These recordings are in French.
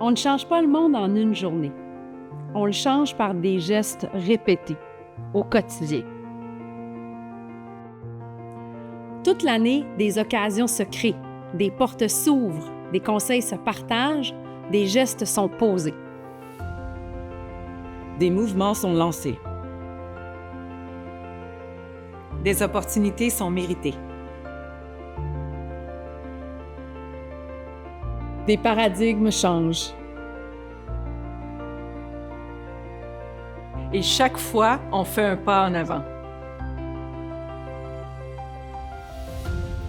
On ne change pas le monde en une journée. On le change par des gestes répétés, au quotidien. Toute l'année, des occasions se créent, des portes s'ouvrent, des conseils se partagent, des gestes sont posés. Des mouvements sont lancés. Des opportunités sont méritées. Des paradigmes changent. Et chaque fois, on fait un pas en avant.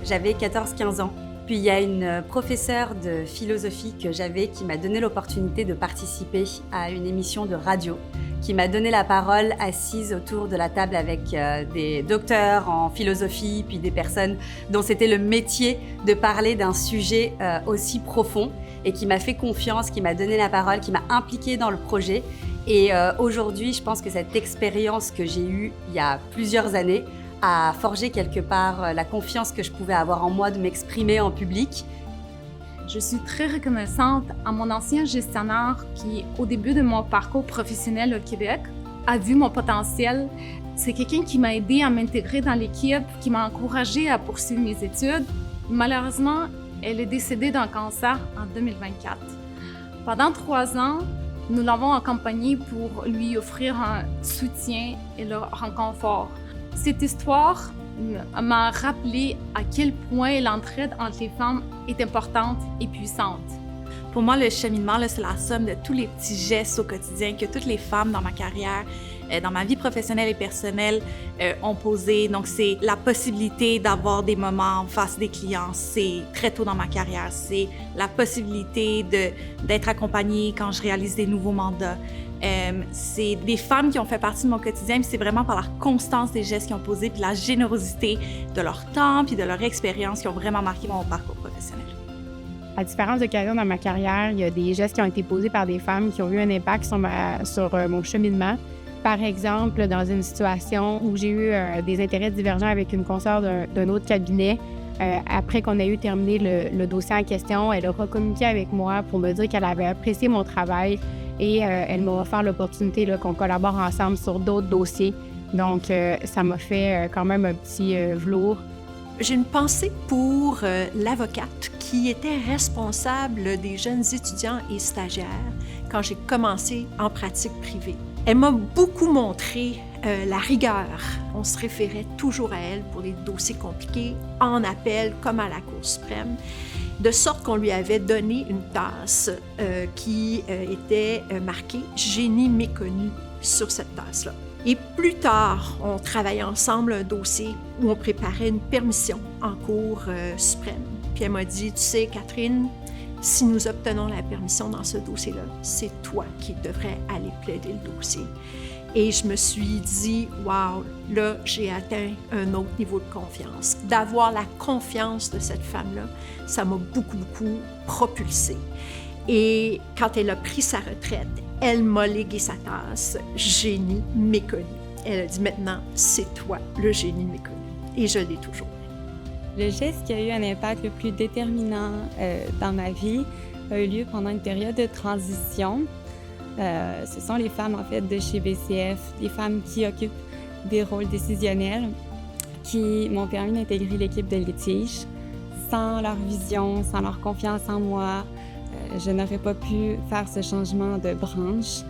J'avais 14-15 ans. Puis il y a une professeure de philosophie que j'avais qui m'a donné l'opportunité de participer à une émission de radio, qui m'a donné la parole assise autour de la table avec des docteurs en philosophie, puis des personnes dont c'était le métier de parler d'un sujet aussi profond, et qui m'a fait confiance, qui m'a donné la parole, qui m'a impliquée dans le projet. Et aujourd'hui, je pense que cette expérience que j'ai eue il y a plusieurs années a forgé quelque part la confiance que je pouvais avoir en moi de m'exprimer en public. Je suis très reconnaissante à mon ancien gestionnaire qui, au début de mon parcours professionnel au Québec, a vu mon potentiel. C'est quelqu'un qui m'a aidé à m'intégrer dans l'équipe, qui m'a encouragée à poursuivre mes études. Malheureusement, elle est décédée d'un cancer en 2024. Pendant 3 ans, nous l'avons accompagnée pour lui offrir un soutien et un confort. Cette histoire m'a rappelé à quel point l'entraide entre les femmes est importante et puissante. Pour moi, le cheminement, c'est la somme de tous les petits gestes au quotidien que toutes les femmes dans ma carrière, dans ma vie professionnelle et personnelle, ont posé. Donc, c'est la possibilité d'avoir des moments face des clients. C'est très tôt dans ma carrière. C'est la possibilité d'être accompagnée quand je réalise des nouveaux mandats. C'est des femmes qui ont fait partie de mon quotidien, puis c'est vraiment par la constance des gestes qu'ils ont posés, puis la générosité de leur temps, puis de leur expérience qui ont vraiment marqué mon parcours professionnel. À différentes occasions dans ma carrière, il y a des gestes qui ont été posés par des femmes qui ont eu un impact sur mon cheminement. Par exemple, dans une situation où j'ai eu des intérêts divergents avec une consoeur d'un autre cabinet, après qu'on ait eu terminé le dossier en question, elle a recommuniqué avec moi pour me dire qu'elle avait apprécié mon travail et elle m'a offert l'opportunité qu'on collabore ensemble sur d'autres dossiers. Donc, ça m'a fait quand même un petit velours. J'ai une pensée pour l'avocate qui était responsable des jeunes étudiants et stagiaires quand j'ai commencé en pratique privée. Elle m'a beaucoup montré la rigueur. On se référait toujours à elle pour des dossiers compliqués, en appel comme à la Cour suprême, de sorte qu'on lui avait donné une tasse qui était marquée « Génie méconnu » sur cette tasse-là. Et plus tard, on travaillait ensemble un dossier où on préparait une permission en Cour suprême. Puis elle m'a dit « Tu sais, Catherine, si nous obtenons la permission dans ce dossier-là, c'est toi qui devrais aller plaider le dossier. » Et je me suis dit « Wow, là, j'ai atteint un autre niveau de confiance. » D'avoir la confiance de cette femme-là, ça m'a beaucoup propulsée. Et quand elle a pris sa retraite, elle m'a légué sa tasse « Génie méconnu ». Elle a dit « Maintenant, c'est toi le génie méconnu. » Et je l'ai toujours. Le geste qui a eu un impact le plus déterminant dans ma vie a eu lieu pendant une période de transition. Ce sont les femmes, en fait, de chez BCF, les femmes qui occupent des rôles décisionnels, qui m'ont permis d'intégrer l'équipe de litige. Sans leur vision, sans leur confiance en moi, je n'aurais pas pu faire ce changement de branche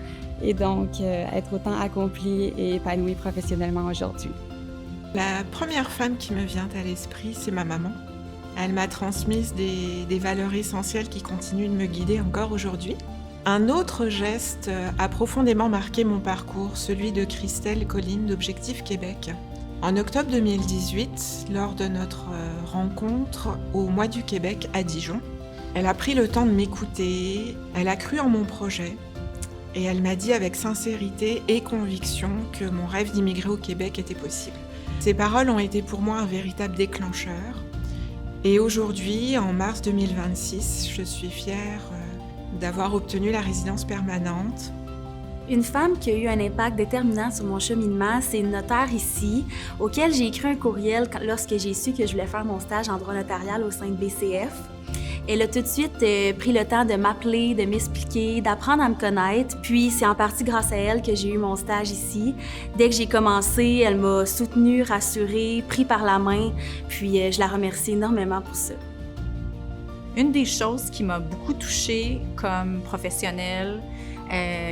et donc être autant accomplie et épanouie professionnellement aujourd'hui. La première femme qui me vient à l'esprit, c'est ma maman. Elle m'a transmis des valeurs essentielles qui continuent de me guider encore aujourd'hui. Un autre geste a profondément marqué mon parcours, celui de Christelle Colline d'Objectif Québec. En octobre 2018, lors de notre rencontre au Mois du Québec à Dijon, elle a pris le temps de m'écouter, elle a cru en mon projet et elle m'a dit avec sincérité et conviction que mon rêve d'immigrer au Québec était possible. Ces paroles ont été pour moi un véritable déclencheur. Et aujourd'hui, en mars 2026, je suis fière d'avoir obtenu la résidence permanente. Une femme qui a eu un impact déterminant sur mon cheminement, c'est une notaire ici, auquel j'ai écrit un courriel lorsque j'ai su que je voulais faire mon stage en droit notarial au sein de BCF. Elle a tout de suite pris le temps de m'appeler, de m'expliquer, d'apprendre à me connaître. Puis c'est en partie grâce à elle que j'ai eu mon stage ici. Dès que j'ai commencé, elle m'a soutenue, rassurée, pris par la main. Puis je la remercie énormément pour ça. Une des choses qui m'a beaucoup touchée comme professionnelle,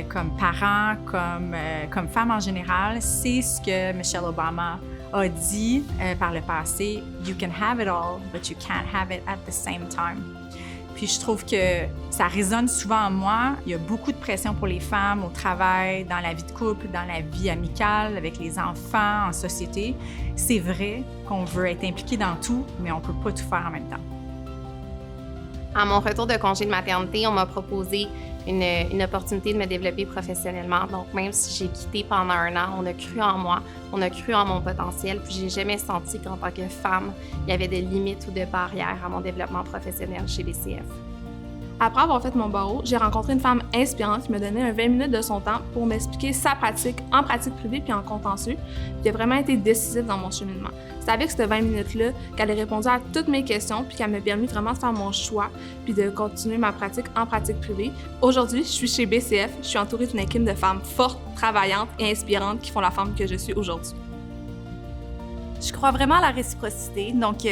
comme parent, comme femme en général, c'est ce que Michelle Obama a dit par le passé. You can have it all, but you can't have it at the same time. Puis je trouve que ça résonne souvent en moi. Il y a beaucoup de pression pour les femmes au travail, dans la vie de couple, dans la vie amicale, avec les enfants, en société. C'est vrai qu'on veut être impliqué dans tout, mais on peut pas tout faire en même temps. À mon retour de congé de maternité, on m'a proposé une opportunité de me développer professionnellement. Donc, même si j'ai quitté pendant 1 an, on a cru en moi, on a cru en mon potentiel, puis j'ai jamais senti qu'en tant que femme, il y avait des limites ou de barrières à mon développement professionnel chez BCF. Après avoir fait mon barreau, j'ai rencontré une femme inspirante qui me donnait un 20 minutes de son temps pour m'expliquer sa pratique en pratique privée puis en contentieux, puis qui a vraiment été décisive dans mon cheminement. C'est avec ces 20 minutes-là qu'elle a répondu à toutes mes questions puis qu'elle m'a permis vraiment de faire mon choix puis de continuer ma pratique en pratique privée. Aujourd'hui, je suis chez BCF, je suis entourée d'une équipe de femmes fortes, travaillantes et inspirantes qui font la femme que je suis aujourd'hui. Je crois vraiment à la réciprocité, donc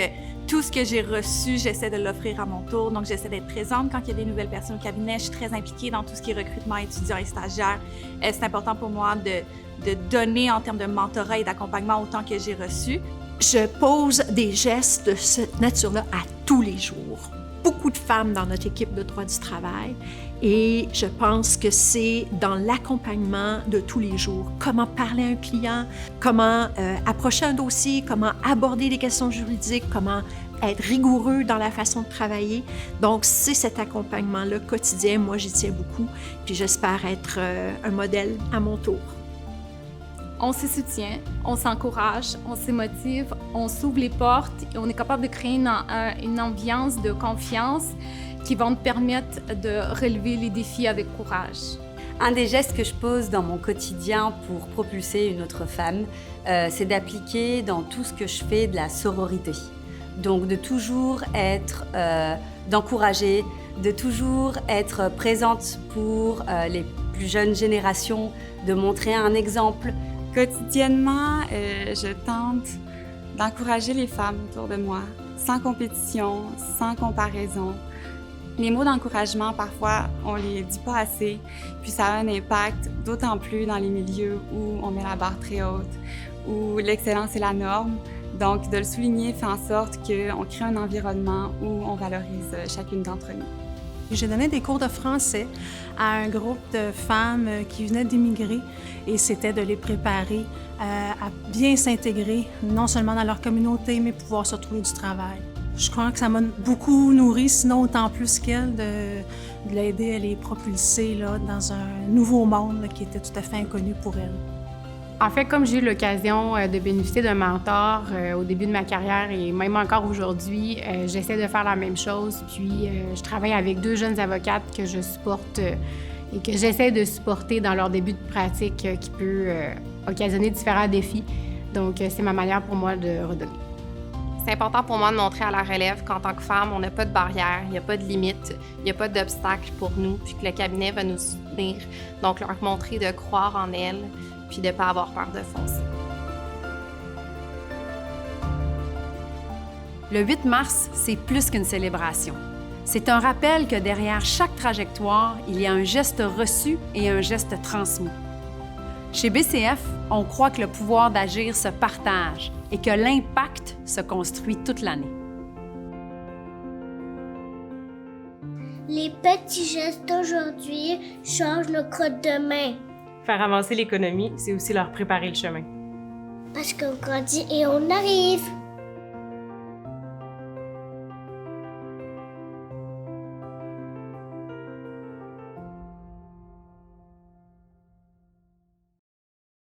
tout ce que j'ai reçu, j'essaie de l'offrir à mon tour. Donc, j'essaie d'être présente quand il y a des nouvelles personnes au cabinet. Je suis très impliquée dans tout ce qui est recrutement étudiants et stagiaires. C'est important pour moi de donner en termes de mentorat et d'accompagnement autant que j'ai reçu. Je pose des gestes de cette nature-là à tous les jours. Beaucoup de femmes dans notre équipe de droit du travail et je pense que c'est dans l'accompagnement de tous les jours. Comment parler à un client, comment approcher un dossier, comment aborder les questions juridiques, comment être rigoureux dans la façon de travailler. Donc, c'est cet accompagnement-là quotidien. Moi, j'y tiens beaucoup, puis j'espère être un modèle à mon tour. On se soutient, on s'encourage, on se motive, on s'ouvre les portes et on est capable de créer une ambiance de confiance qui va nous permettre de relever les défis avec courage. Un des gestes que je pose dans mon quotidien pour propulser une autre femme, c'est d'appliquer dans tout ce que je fais de la sororité. Donc de toujours être, d'encourager, de toujours être présente pour les plus jeunes générations, de montrer un exemple. Quotidiennement, je tente d'encourager les femmes autour de moi, sans compétition, sans comparaison. Les mots d'encouragement, parfois, on les dit pas assez, puis ça a un impact, d'autant plus dans les milieux où on met la barre très haute, où l'excellence est la norme. Donc, de le souligner fait en sorte qu'on crée un environnement où on valorise chacune d'entre nous. J'ai donné des cours de français à un groupe de femmes qui venaient d'immigrer et c'était de les préparer à bien s'intégrer, non seulement dans leur communauté, mais pouvoir se trouver du travail. Je crois que ça m'a beaucoup nourri, sinon autant plus qu'elle, de l'aider à les propulser là, dans un nouveau monde là, qui était tout à fait inconnu pour elle. En fait, comme j'ai eu l'occasion de bénéficier d'un mentor au début de ma carrière et même encore aujourd'hui, j'essaie de faire la même chose. Puis, je travaille avec 2 jeunes avocates que je supporte et que j'essaie de supporter dans leur début de pratique qui peut occasionner différents défis. Donc, c'est ma manière pour moi de redonner. C'est important pour moi de montrer à la relève qu'en tant que femme, on n'a pas de barrière, il n'y a pas de limite, il n'y a pas d'obstacle pour nous, puis que le cabinet va nous soutenir. Donc, leur montrer de croire en elles, puis de ne pas avoir peur de foncer. Le 8 mars, c'est plus qu'une célébration. C'est un rappel que derrière chaque trajectoire, il y a un geste reçu et un geste transmis. Chez BCF, on croit que le pouvoir d'agir se partage et que l'impact se construit toute l'année. Les petits gestes d'aujourd'hui changent notre demain. Faire avancer l'économie, c'est aussi leur préparer le chemin. Parce qu'on grandit et on arrive.